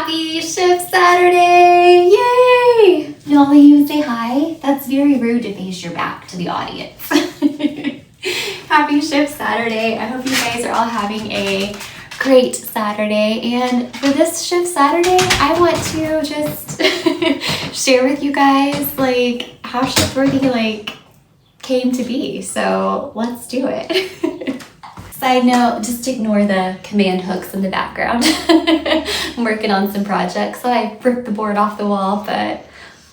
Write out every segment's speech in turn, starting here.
Happy Shift Saturday! Yay! Normally you would say hi. That's very rude to face your back to the audience. Happy Shift Saturday. I hope you guys are all having a great Saturday. And for this Shift Saturday, I want to just share with you guys like how shiftworthy came to be. So let's do it. Side note, just ignore the command hooks in the background. I'm working on some projects, so I ripped the board off the wall, but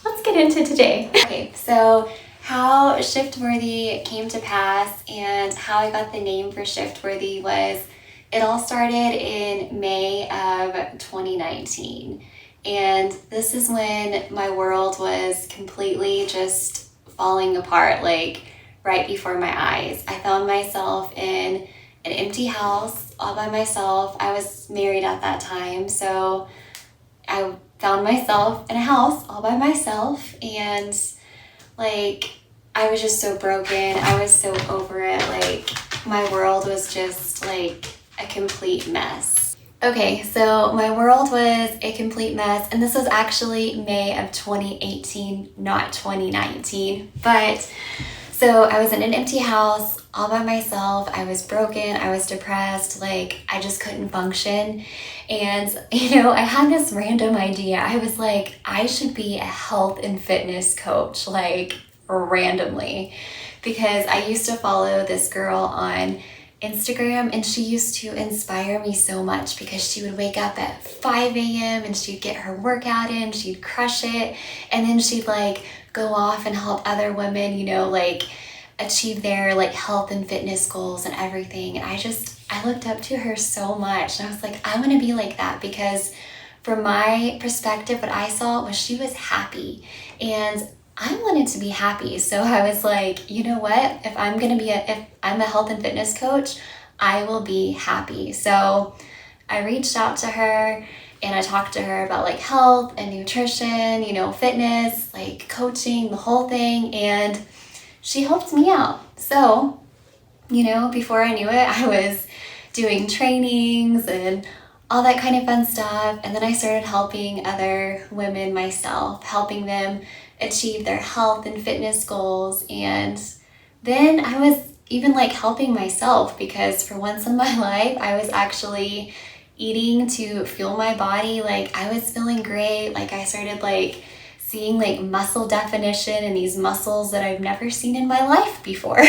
let's get into today. Okay, so how Shiftworthy came to pass and how I got the name for Shiftworthy was, it all started in May of 2019. And this is when my world was completely just falling apart, like right before my eyes. I found myself in an empty house all by myself. I was married at that time, so I found myself in a house all by myself, and I was just so broken. I was so over it. My world was just a complete mess. Okay, so my world was a complete mess, and this was actually May of 2018, not 2019, but so I was in an empty house all by myself. I was broken. I was depressed. I just couldn't function. And, I had this random idea. I was like, I should be a health and fitness coach, randomly. Because I used to follow this girl on Instagram, and she used to inspire me so much because she would wake up at 5 a.m. and she'd get her workout in, she'd crush it, and then she'd go off and help other women, achieve their health and fitness goals and everything. And I looked up to her so much, and I was like, I want to be like that, because from my perspective, what I saw was she was happy, and I wanted to be happy. So I was like, you know what? If I'm a health and fitness coach, I will be happy. So I reached out to her and I talked to her about health and nutrition, fitness, coaching, the whole thing. And she helped me out. So, before I knew it, I was doing trainings and all that kind of fun stuff. And then I started helping other women myself, helping them achieve their health and fitness goals. And then I was even helping myself, because for once in my life, I was actually eating to fuel my body. I was feeling great. I started seeing muscle definition and these muscles that I've never seen in my life before.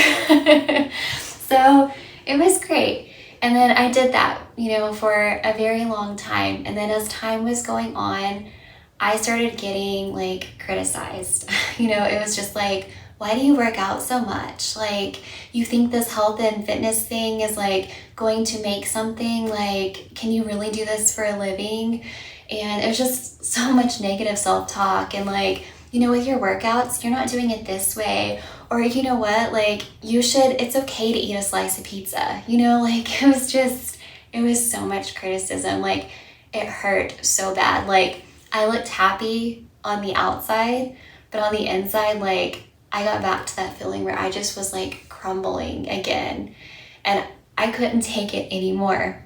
So it was great. And then I did that, for a very long time. And then as time was going on, I started getting criticized. It was just why do you work out so much? You think this health and fitness thing is going to make something? Can you really do this for a living? And it was just so much negative self-talk. And with your workouts, you're not doing it this way. Or you know what, it's okay to eat a slice of pizza. It was so much criticism. It hurt so bad. I looked happy on the outside, but on the inside, I got back to that feeling where I just was crumbling again, and I couldn't take it anymore.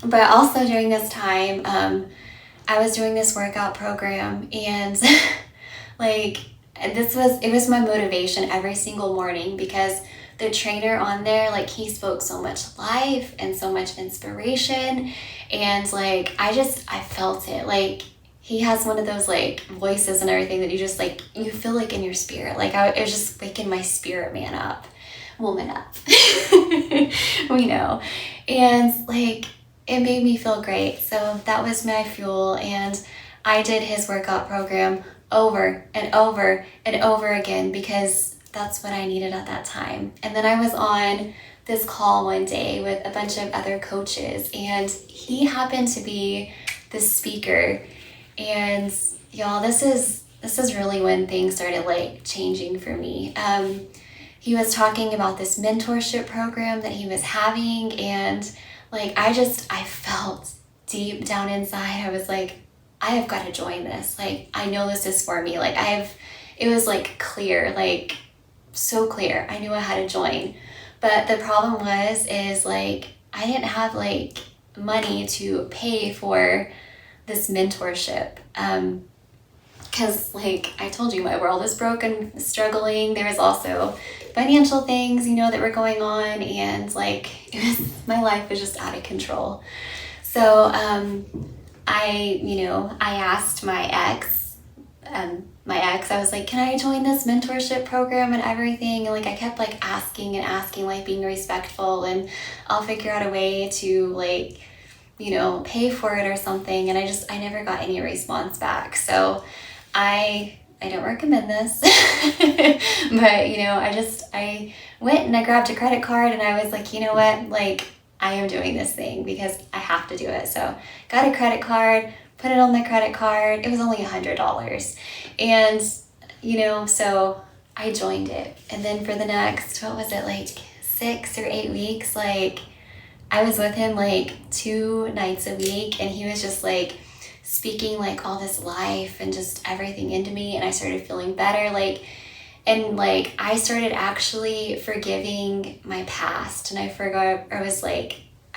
But also during this time, I was doing this workout program, and it was my motivation every single morning, because the trainer on there, he spoke so much life and so much inspiration, and I felt it. He has one of those voices and everything that you just you feel in your spirit. It was just waking my spirit woman up. We know. And it made me feel great. So that was my fuel, and I did his workout program over and over and over again, because that's what I needed at that time. And then I was on this call one day with a bunch of other coaches, and he happened to be the speaker. And y'all, this is really when things started changing for me. He was talking about this mentorship program that he was having, and I felt deep down inside, I was I have got to join this. I know this is for me. It was clear, so clear. I knew I had to join. But the problem is I didn't have money to pay for this mentorship. Because like I told you, my world is broken, struggling. There was also financial things, that were going on, and like my life was just out of control. So I asked my ex, I was like, can I join this mentorship program and everything? And like I kept like asking, like being respectful, and I'll figure out a way to like, pay for it or something. And I never got any response back. So I don't recommend this, but I went and I grabbed a credit card, and I was like, you know what, like I am doing this thing because I have to do it. So got a credit card, put it on my credit card. It was only $100. And, so I joined it. And then for the next, like 6 or 8 weeks, like I was with him like 2 nights a week, and he was just like speaking like all this life and just everything into me. And I started feeling better. I started actually forgiving my past, and I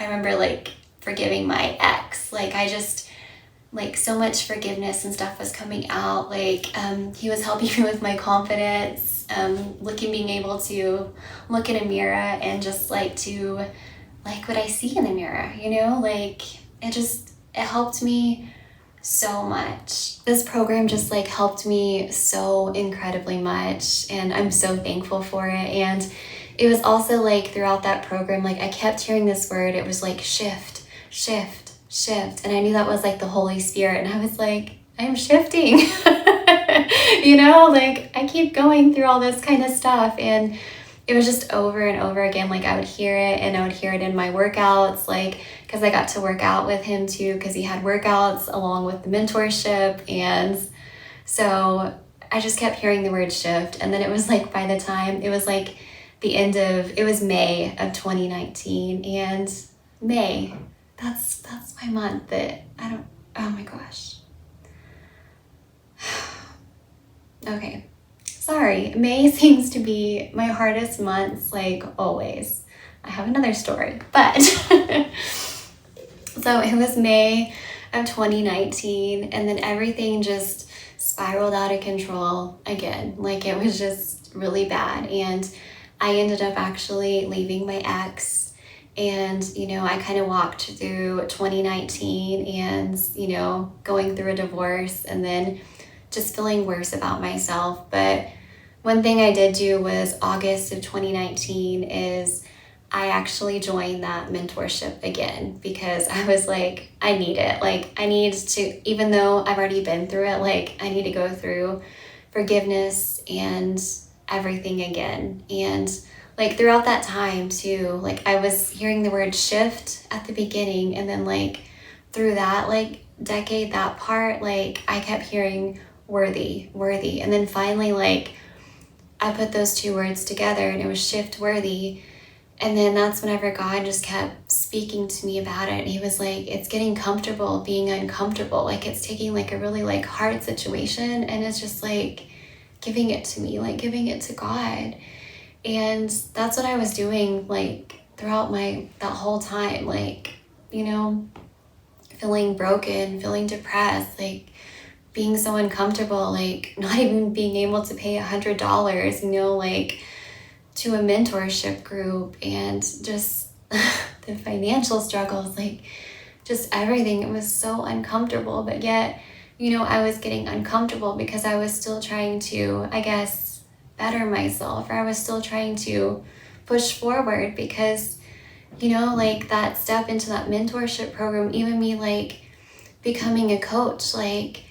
remember like forgiving my ex. Like I just, like so much forgiveness and stuff was coming out. Like he was helping me with my confidence, being able to look in a mirror and just like to like what I see in the mirror, like it helped me so much. This program just like helped me so incredibly much, and I'm so thankful for it. And it was also like throughout that program, like I kept hearing this word. It was like shift, shift, shift. And I knew that was like the Holy Spirit. And I was like, I'm shifting, like I keep going through all this kind of stuff. And it was just over and over again. Like I would hear it, and I would hear it in my workouts, like, because I got to work out with him too, because he had workouts along with the mentorship. And so I just kept hearing the word shift. And then it was like, by the time it was like it was May of 2019, and May, that's my month that oh my gosh. Okay. Sorry, May seems to be my hardest months, like always. I have another story, but so it was May of 2019, and then everything just spiraled out of control again. Like it was just really bad, and I ended up actually leaving my ex, and I kind of walked through 2019 and going through a divorce, and then just feeling worse about myself. But one thing I did do was August of 2019 is I actually joined that mentorship again, because I was like, I need it. Like I need to, even though I've already been through it, like I need to go through forgiveness and everything again. And like throughout that time too, like I was hearing the word shift at the beginning, and then like through that like decade, that part, like I kept hearing worthy. And then finally, like I put those 2 words together, and it was shift worthy. And then that's whenever God just kept speaking to me about it. He was like, it's getting comfortable being uncomfortable. Like it's taking like a really like hard situation, and it's just like giving it to me, like giving it to God. And that's what I was doing like throughout that whole time, like, feeling broken, feeling depressed, like being so uncomfortable, like not even being able to pay $100, like to a mentorship group, and just the financial struggles, like just everything. It was so uncomfortable, but yet, I was getting uncomfortable because I was still trying to, I guess, better myself, or I was still trying to push forward, because, like that step into that mentorship program, even me like becoming a coach, like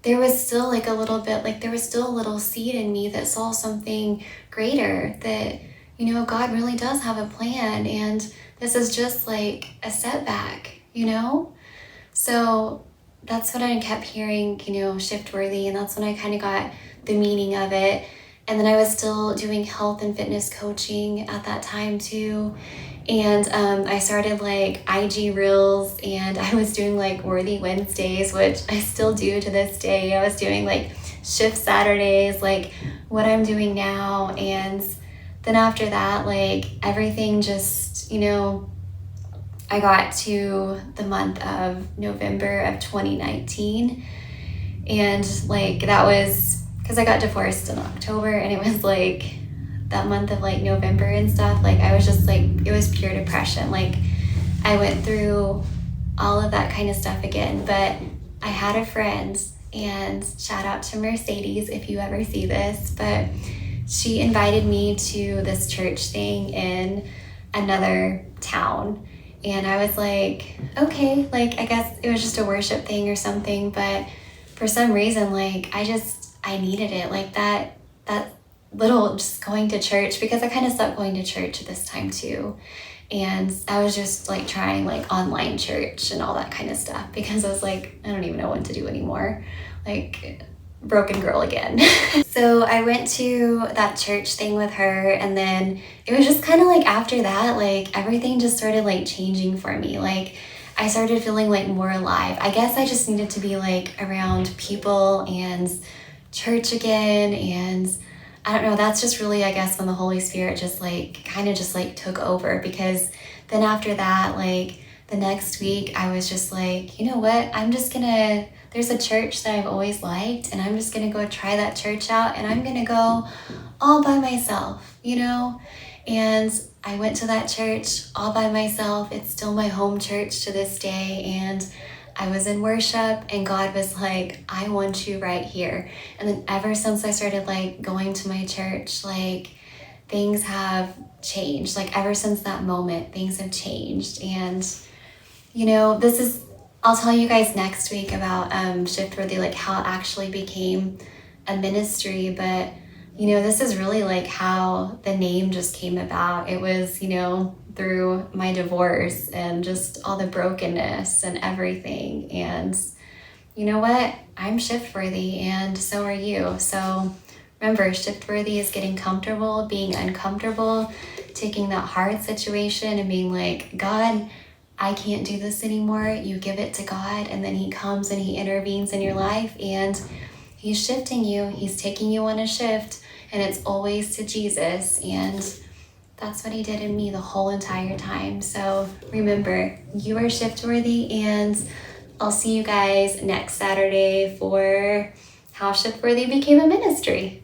there was still like a little bit, like there was still a little seed in me that saw something greater, that, God really does have a plan, and this is just like a setback, So that's what I kept hearing, shift worthy. And that's when I kind of got the meaning of it. And then I was still doing health and fitness coaching at that time too. And I started like IG Reels, and I was doing like Worthy Wednesdays, which I still do to this day. I was doing like Shift Saturdays, like what I'm doing now. And then after that, like everything just, I got to the month of November of 2019, and like that was because I got divorced in October, and it was like that month of like November and stuff, like I was just like, it was pure depression. Like I went through all of that kind of stuff again. But I had a friend, and shout out to Mercedes if you ever see this, but she invited me to this church thing in another town. And I was like, okay, like I guess it was just a worship thing or something, but for some reason, like I needed it, like that little just going to church, because I kind of stopped going to church at this time too. And I was just like trying like online church and all that kind of stuff, because I was like, I don't even know what to do anymore. Like broken girl again. So I went to that church thing with her, and then it was just kind of like after that, like everything just started like changing for me. Like I started feeling like more alive. I guess I just needed to be like around people and church again, and I don't know, that's just really, I guess, when the Holy Spirit just like kind of just like took over. Because then after that, like the next week, I was just like, you know what, there's a church that I've always liked, and I'm just gonna go try that church out, and I'm gonna go all by myself, you know? And I went to that church all by myself. It's still my home church to this day, and I was in worship, and God was like, I want you right here. And then ever since I started like going to my church, like things have changed. Like ever since that moment, things have changed. And you know, I'll tell you guys next week about Shiftworthy, like how it actually became a ministry. But you know, this is really like how the name just came about. It was, you know, through my divorce and just all the brokenness and everything. And you know what? I'm shiftworthy, and so are you. So remember, shiftworthy is getting comfortable, being uncomfortable, taking that hard situation and being like, God, I can't do this anymore. You give it to God, and then he comes and he intervenes in your life, and he's shifting you. He's taking you on a shift, and it's always to Jesus. And that's what he did in me the whole entire time. So remember, you are shiftworthy, and I'll see you guys next Saturday for how Shiftworthy became a ministry.